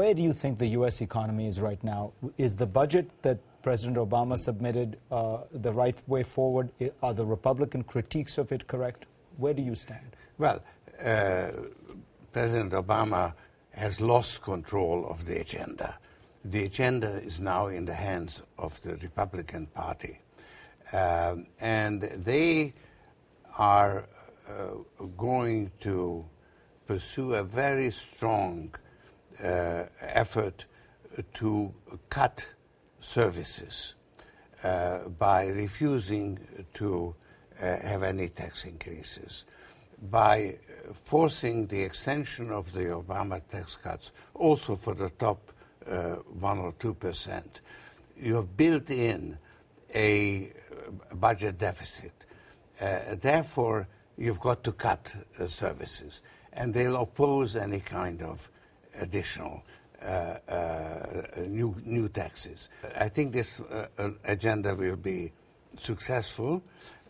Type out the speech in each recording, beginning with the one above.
Where do you think the U.S. economy is right now? Is the budget that President Obama submitted the right way forward? Are the Republican critiques of it correct? Where do you stand? Well, President Obama has lost control of the agenda. The agenda is now in the hands of the Republican Party. And they are going to pursue a very strong effort to cut services by refusing to have any tax increases, by forcing the extension of the Obama tax cuts also for the top 1 or 2%. You have built in a budget deficit. Therefore, you've got to cut services. And they'll oppose any kind of additional new taxes. I think this agenda will be successful,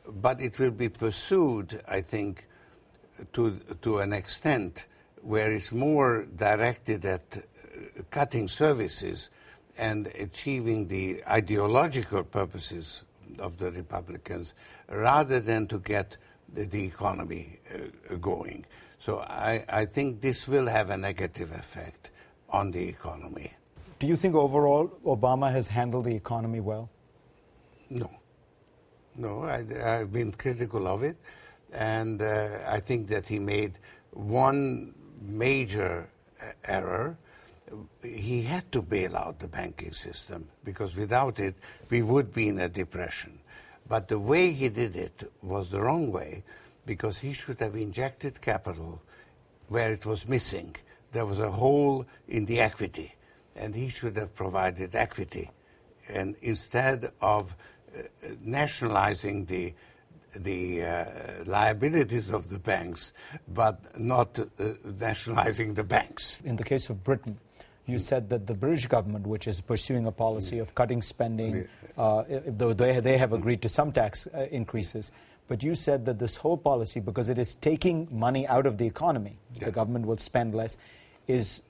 but it will be pursued, I think, to an extent where it's more directed at cutting services and achieving the ideological purposes of the Republicans rather than to get the economy going. So I think this will have a negative effect on the economy. Do you think overall Obama has handled the economy well? No. No, I've been critical of it, and I think that he made one major error. He had to bail out the banking system, because without it, we would be in a depression. But the way he did it was the wrong way, because he should have injected capital where it was missing. There was a hole in the equity, and he should have provided equity. And instead of nationalizing the liabilities of the banks, but not nationalizing the banks. In the case of Britain, you said that the British government, which is pursuing a policy of cutting spending, though they have agreed to some tax increases, but you said that this whole policy, because it is taking money out of the economy, the government will spend less, is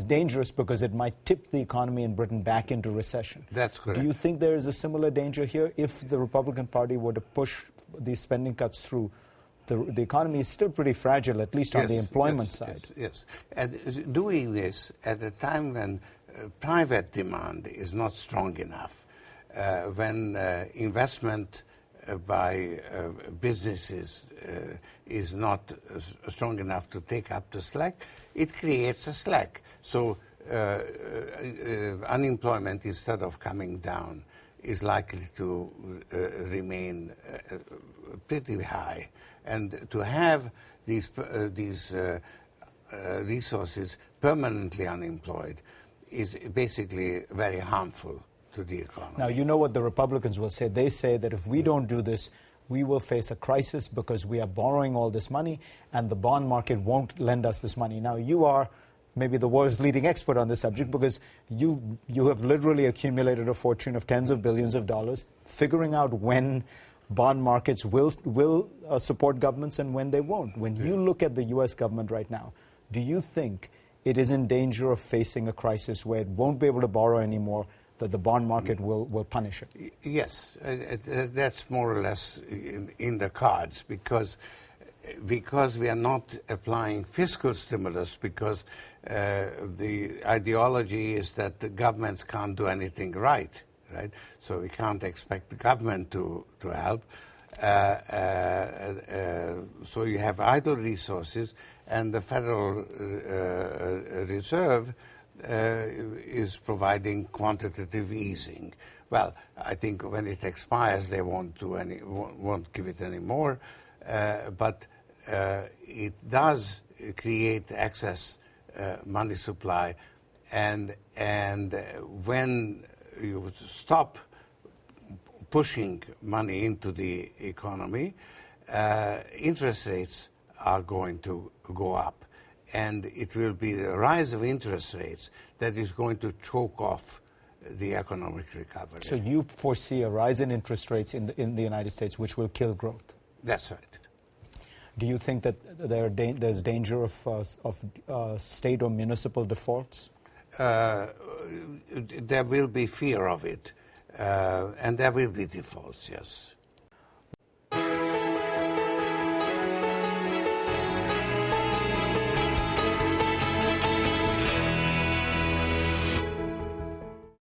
dangerous because it might tip the economy in Britain back into recession. That's correct. Do you think there is a similar danger here? If the Republican Party were to push these spending cuts through, the economy is still pretty fragile, at least on the employment side. Yes. And doing this at a time when private demand is not strong enough, when investment by businesses is not strong enough to take up the slack, it creates a slack. So unemployment, instead of coming down, is likely to remain pretty high. And to have these resources permanently unemployed is basically very harmful to the economy. Now, you know what the Republicans will say. They say that if we don't do this, we will face a crisis because we are borrowing all this money and the bond market won't lend us this money. Now, you are maybe the world's leading expert on this subject because you have literally accumulated a fortune of tens of billions of dollars, figuring out when bond markets will support governments and when they won't. When you look at the U.S. government right now, do you think it is in danger of facing a crisis where it won't be able to borrow anymore, that the bond market will punish it? Yes, that's more or less in the cards, because we are not applying fiscal stimulus, because the ideology is that the governments can't do anything right? So we can't expect the government to help. So you have idle resources, and the Federal Reserve is providing quantitative easing. Well, I think when it expires, they won't give it anymore. But it does create excess money supply, and when you stop pushing money into the economy, interest rates are going to go up. And it will be the rise of interest rates that is going to choke off the economic recovery. So you foresee a rise in interest rates in the United States, which will kill growth? That's right. Do you think that there's danger of state or municipal defaults? There will be fear of it, and there will be defaults, yes.